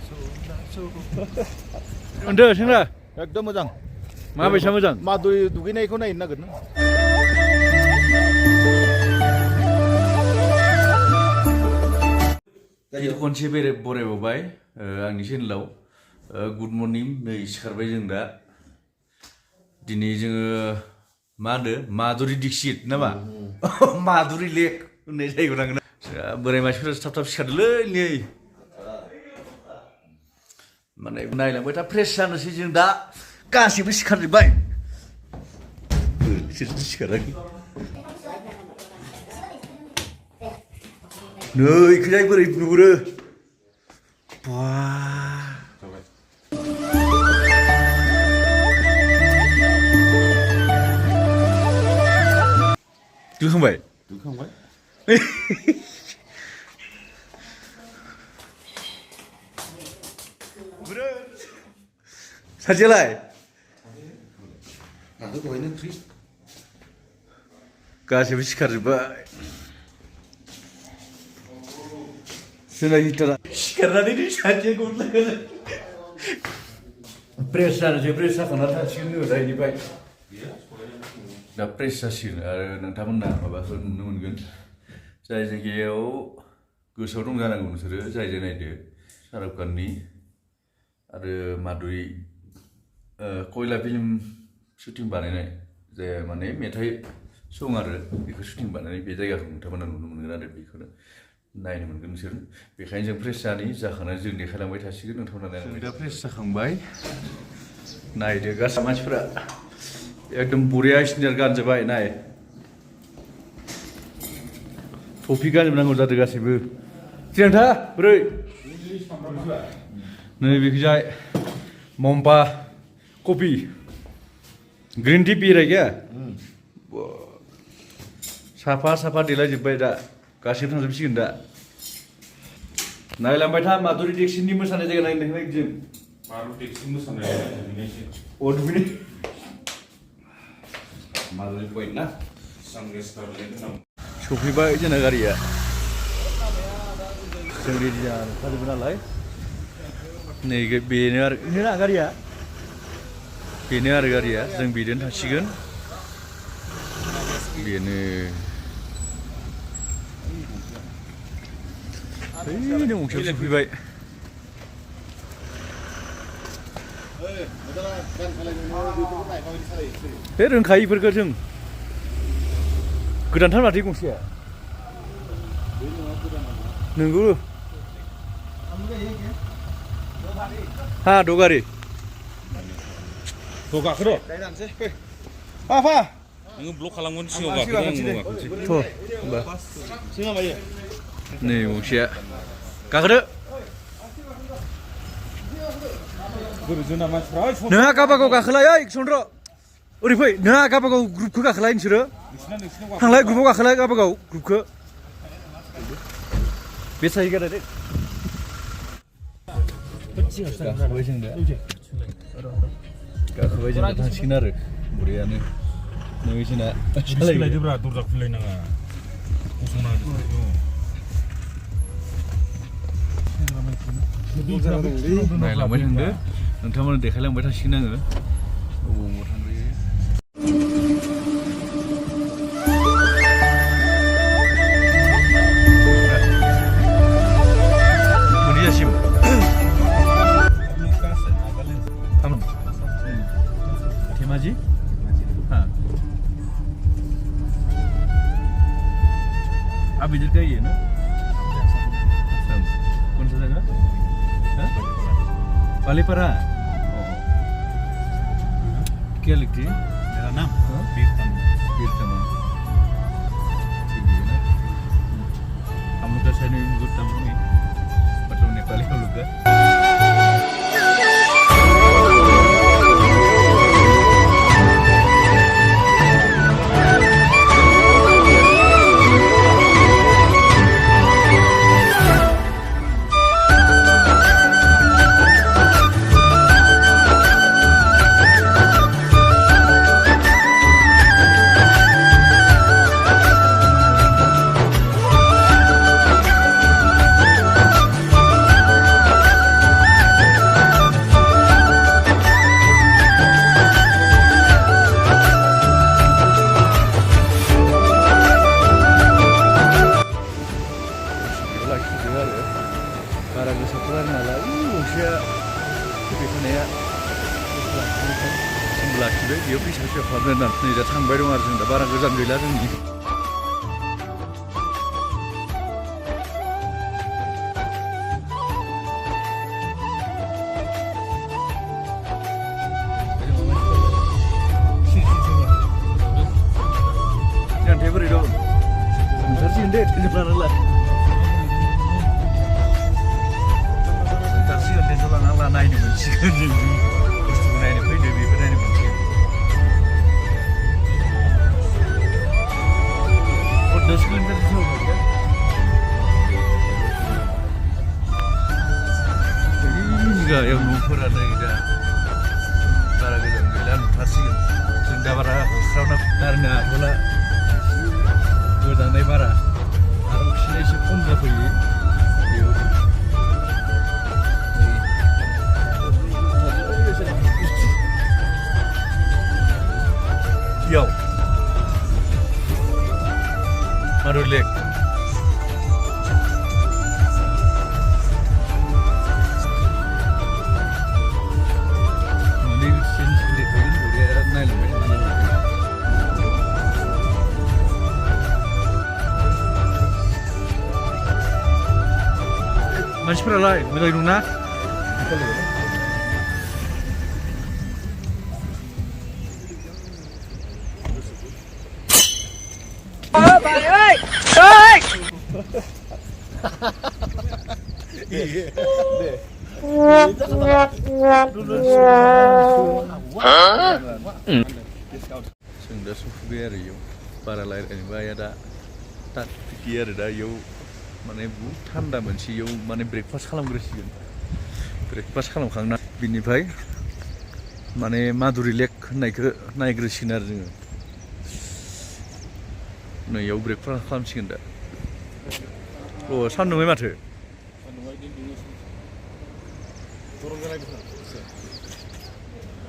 Udah, सेंग्रा एकदम मोजां माबायसा मोजां माधुरि दुगैनायखौ नायनो नागिरदों खनसे बरायबावबाय आंनि चेनेलाव गुड मर्निं नै सिखारबाय जों दा दिनै जोङो मा होनो माधुरि दीक्षित नामा माधुरि लेक होननाय जायगायाव थांगोन बोराय मानसिफोरा थाब थाब सिखारदोंलै नै माने नायलांबाय था फ्रेस जानोसै जों दा गासैबो सिखारजोब्बाय सोरथो सिखाराखै नै इखैजाय बोरै नुहुरो बा दुखांबाय सासेलाय गासैबो सिखारजोब्बाय जोंना हिटारा सिखारनानै सासेया गुरलायगोन प्रेस जानोसै प्रेस जाखांना थांसिगोन दा इनिफ्राय दा प्रेस जासिगोन आरो नोंथांमोना माबाखौ नुनो मोनगोन जाय जायगायाव गोसोआव दं जानांगौ नोंसोरो जायजों नायदो शाहरुख खाननि आरो माधुरि कयला फिल्म शुटिं बानायनाय जाय माने मेथाइ सं आरो बेखौ शुटिं बानायनाय बे जायगाखौ नोंथांमोना नुनो मोनगोन आरो बेखौनो नायनो मोनगोन नोंसोर बेखायनो जों फ्रेस जाखांनानै जों देखायलांबाय थासिगोन नोंथांमोना नायलांबाय दा फ्रेस जाखांबाय नायदो गासै मानसिफोरा एकदम बरिया स्नियार गानजोब्बाय नाय टफि गानजोबनांगौ जादों गासैबो सिगांथा बोरै नै बेखैजाय मम्पा कफि ग्रीन टी पी रहा है क्या साफा साफा देलायजोब्बाय दा गासैबो थांजोबसिगोन दा नायलांबाय था माधुरि दीक्षितनि मोसानाय जायगा नायनो जों माधुरि दीक्षित मोसानाय अ दुगैनाय माधुरि पइन्ट ना सफैबाय जोंना गारिया जों रेडि जानानै ओंखारजोबो नालाय नै बेनो आरो बेनो गारिया बेनो आरो गारिया जों बेजों थांसिगोन बेनो ओइ नों गंसेयाव सफैबाय बे रोंखायैफोरखौ जों गोदानथार माथो गंसेया नोंगौ हा द' गारि थ' गाखोर' फा नोङो ब्लक खालामगोन सिगाङाव गाखोदो आं गाखोनोसै थ' होमबा नै गंसेया गाखोदो जोंना मानसिफ्रा नोंहा गावबागाव गाखोलाय ओइ चन्द्र ओरै फै नोंहा गावबागाव ग्रुपखौ गाखोलाय नोंसोरो थांलाय ग्रुपआव गाखोलाय गावबागाव ग्रुपखौ बे साहि गारा दे गाखोबाय जों दा गाखोबाय जों दा थांसिगोन आरो बरियानो नों जोंना सोलायदोब्रा दरजा खुलिलायनाङा गसंना नायलांबाय थांदो नोंथांमोना देखायलांबाय थासिगोन आङो अबाव थांग्रोयो मोनहैजासिम धेमाजि हाँ आप इधर का ही है ना कौन सा जगह बालीपारा क्या लिखती है मेरा नाम वीरतम ठीक है ना हम लोग का साइड में गुड नाम है मतलब नेपाली हम लोग का आरो बारा गोसोफोरा नालाय गंसेया फैबाय थानाया जों लाखिबाय बेयाव फैसा खालामनो होननानै नै दा थांबाय दं आरो जों दा बारा गोजान गैला जोंनि jantai beri dong bentar sih ndek ini pelan lah bentar sih ndek solang Allah naik nih benci mesti naik nih pede bi pede nih benci oh 10 kilometer jauh ya jadi enggak yang ngumpul ada kita bara gedan bentar sih sudah bara serana karena bola गोजांनाय बारा आरो अक्सिजेना एसे खम जाफैयो बेयाव मारुर लेक मानसिफोरालाय मोजाङै दंना? जों दा सफैबाय आरो इयाव बारा रायज्लायनोबो हाया दा पिकि आरो दा इयाव माने बहुत थान्दा मोनसे इयाव माने ब्रेकफास्ट खालामग्रोसिगोन ब्रेकफास्ट खालामखांना बिनिफ्राय माने माधुरि लेक होननायखौ नायग्रोसिगोन आरो जोङो नै इयाव ब्रेकफास्ट खालामसिगोन दा अ सान्दुंबाय माथो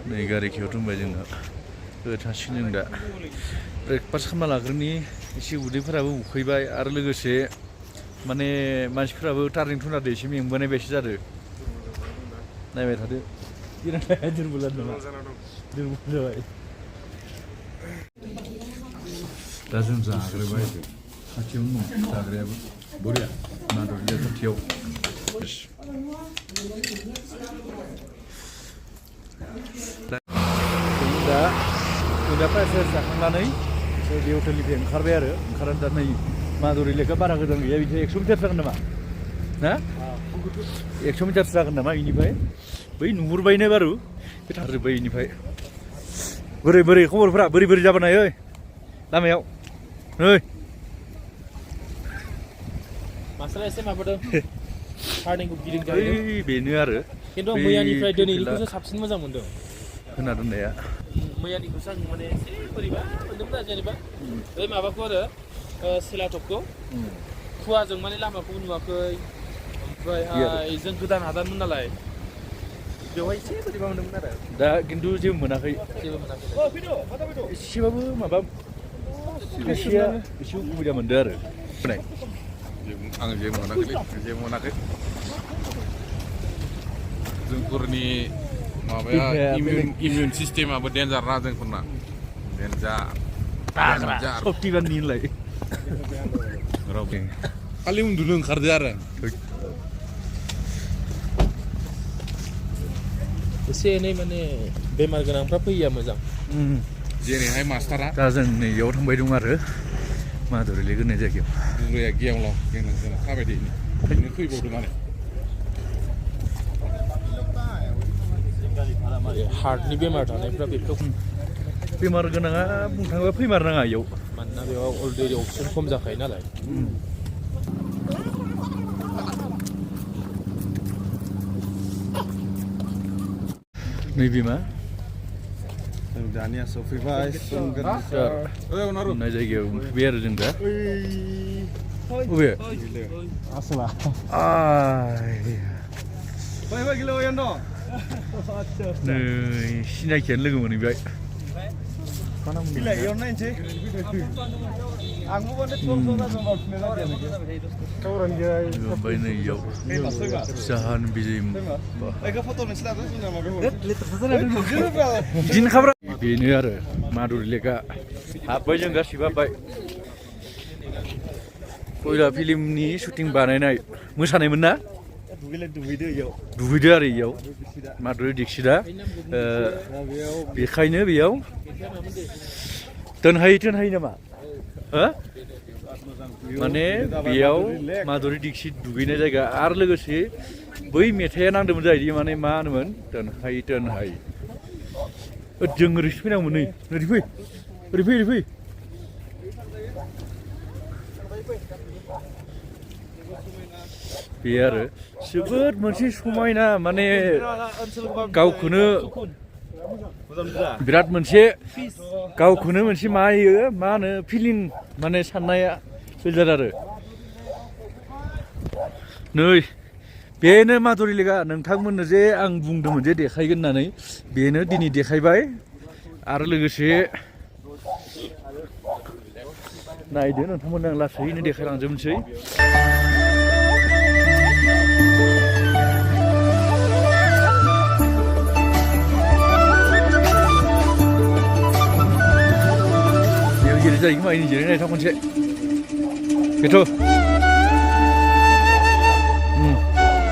नै गारि खेयाव दोनबाय जोङो थासिगोन जों दा ब्रेकफास्ट खालामना लाग्रोनि एसे उदैफोराबो उखैबाय आरो लोगोसे माने मानसिफोराबो टार्निं थुनादो एसे मेंबोनाय बायदि जादों नायबाय थादो दुरबल नामा दुरबल जाबाय दा जों जाग्रोबाय खाथियावनो दं जाग्रायाबो बरिया माधुरि लेक खाथियाव दा प्राइस जाखांनानै बे हटेलनिफ्राय ओंखारबाय आरो ओंखारनानै दा नै माधुरि लेकआ बारा गोजान गैया बिदिनो 100 मिटार जागोन नामा ना 100 मिटारसो जागोन नामा बेनिफ्राय बै नुहुरबायनो बारु बे थारजोब्बाय बेनिफ्राय बोरै खबरफोरा बोरै जाबानाय ओइ लामायाव नै मास्टारा एसे माबादों टार्निंखौ गिदिं जायो बेनो आरो खिन्थु मैयानिफ्राय दिनैनिखौसो साबसिन मोजां मोनदों खोना दोननाया मैयानिखौसो आं माने एसे बोरैबा मोनदोंमोन आरो जेनेबा बै माबाखौ आरो सिलाटपखौ खुवाजों माने लामाखौ नुवाखै ओमफ्रायहाय जों गोदान हादानमोन नालाय बेवहाय एसे बोरैबा मोनदोंमोन आरो दा खिन्थु जेबो मोनाखै एसेबाबो माबा एसे उसुबिदा मोनदों आरो आं जेबो मोनाखै जोंफोरनि माबाया इमिउन सिस्टेमाबो डेन्जार ना जोंफोरना डेन्जार सक्तिबाननि होनलाय खालि उन्दुनो ओंखारदो आरो एसे एनै माने बेमार गोनांफ्रा फैया मोजां जेरैहाय मास्टारा दा जों नैयाव थांबाय दं आरो माधुरि लेक होननाय जायगायाव बुरैया गेवलाव जोंना थाबाय दैनि फैबावदों माने हार्टनि बेमार थानायफ्रा बेखौ बेमार गोनाङा बुंनो थाङोबा फैमारनाङा इयाव मानोना बेयाव अलरेडि अक्सिजेन खम जाखायो नालाय नैबे मा दानिया सफैबाय होननाय जायगायाव मोनफैबाय आरो जों दा बबे आसला नै सिनायखियानो लोगो मोनहैबाय आंबो माने सम सम मावफिननाय जादों खौरां गैया ओमफ्राय नै इयाव जाहान बिजय एखौ फट' मोनसे लादों जोंना माबायाव बिदिनो खाब्रा बेनो आरो माधुरि लेकआ हाबबाय जों गासिबो हाबबाय कयला फिल्मनि शुटिं बानायनाय मोसानायमोन ना दुगैदो आरो इयाव माधुरि दीक्षितआ बेखायनो बेयाव दोनहायो नामा हो माने बेयाव माधुरि दीक्षित दुगैनाय जायगा आरो लोगोसे बै मेथाइआ नांदोंमोन जाहैदों माने मा होनोमोन दोनहाय जों ओरैसो फैनांगौमोन नै ओरै फै बे आरो जोबोद मोनसे समायना माने गावखौनो बिराद मोनसे गावखौनो मोनसे मा होनो फिलिं माने साननाया फैदों आरो नै बेनो माधुरि लेकआ नोंथांमोननो जे आं बुंदोंमोन जे देखायगोन होननानै बेनो दिनै देखायबाय आरो लोगोसे नायदो नोंथांमोननो आं लासैनो देखायलांजोबनोसै जेरै जायो खोमा जिरायनाय नायथां खनसे बेथ'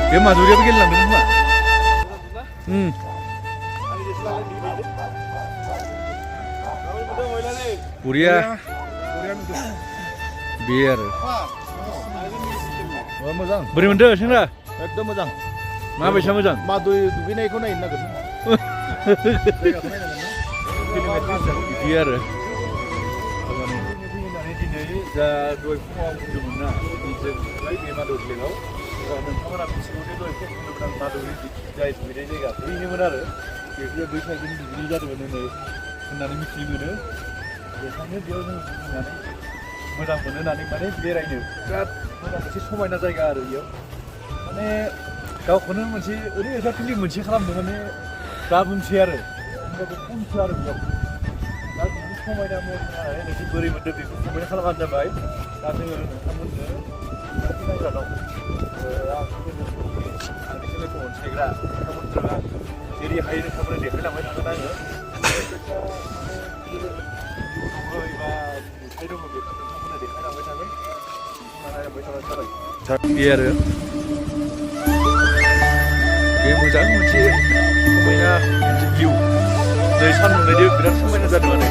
बे माधुरियाबो गेलेलांदोंमोन खोमा बरिया बे आरो मोजां बोरै मोनदों सेंग्रा एकदम मोजां माबायसा मोजां माधुरि दुगैनायखौ नायनो नागिरदों बिदि आरो जा दहाय फुङाव बुंदोंमोन ना जों बे माधुरि लेकआव नोंथांमोना मिथिगौ जे दहाय बुंदोंमोन आं माधुरि जाय दुगैनाय जायगा बैनोमोन आरो बेखौ बै साइडजों दुगैनाय जादोंमोन होननानै मिथिनो मोनो बेखायनो बेयाव जों बुंनानै मोजां मोनो होननानै माने बेरायनो बिराद मोजां मोनसे समायना जायगा आरो बेयाव माने गावखौनो मोनसे ओरैबायसा फिलिं मोनसे खालामदों माने दा बुंसै आरो होमबाबो खमसो आरो बेयाव दा बिदि समायना महर नोंसोर बोरै मोन्दों बेखौ कमेन्ट खालामबानो जाबाय दा जोङो नोंथांमोननो नायग्रा दं आंनि चेनेलखौ अनसायग्रा नोंथांमोननो आं जेरै हायो नोंथांमोननो देखायलांबाय थागोन आङो बा नुथाय दङ बेखौ नोंथांमोननो देखायलांबाय थागोन नायलांबाय थाबानो जाबाय बे आरो बे मोजां मोनसे समायना मोनसे भिउ नै सान्दुं नायदो बिराद समायना जादों माने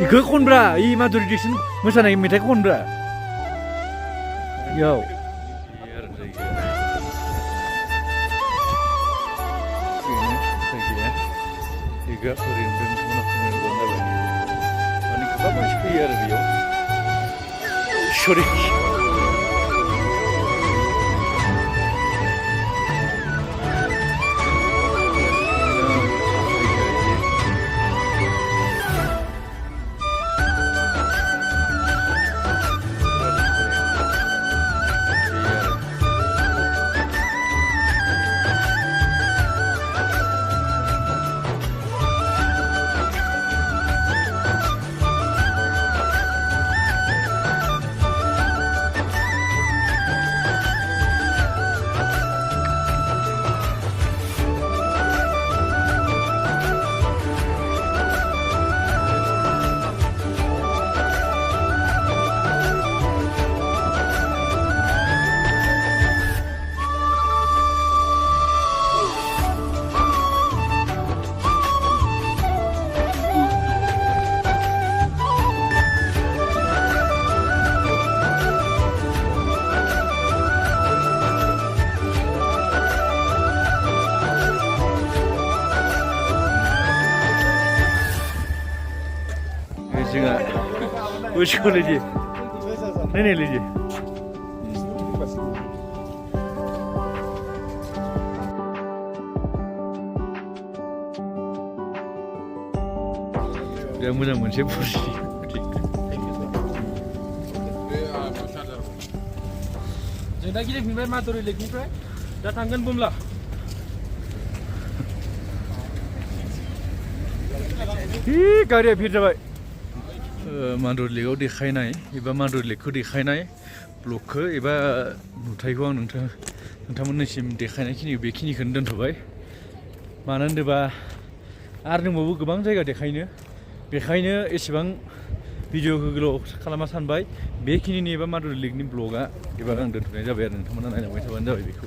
इखौ खनब्रा इ माधुरि दीक्षित मोसानाय मेथाइखौ खनब्रा इयाव ओरैनो माने गोबां मानसि फैयो आरो बेयाव सरि उसको लीजिए नहीं लीजिए मोजां मोनसे जों दा गिदिंफिनबाय माधुरि लेकनिफ्राय दा थांगोन बुमला गारिया भिर जाबाय माधुरि लेकआव देखायनाय एबा माधुरि लेकखौ देखायनाय ब्लगखौ एबा नुथायखौ आं नोंथांमोननिसिम देखायनायखिनि बेखिनिखौनो दोनथ'बाय मानो होनोबा आरो दंबावो गोबां जायगा देखायनो बेखायनो एसेबां भिडिअखौ गोलाव खालामा सानबाय बेखिनिनि एबा माधुरि लेकनि ब्लगआ एबा आं दोनथ'नाय जाबाय आरो नोंथांमोना नायलांबाय थाबानो जाबाय बेखौ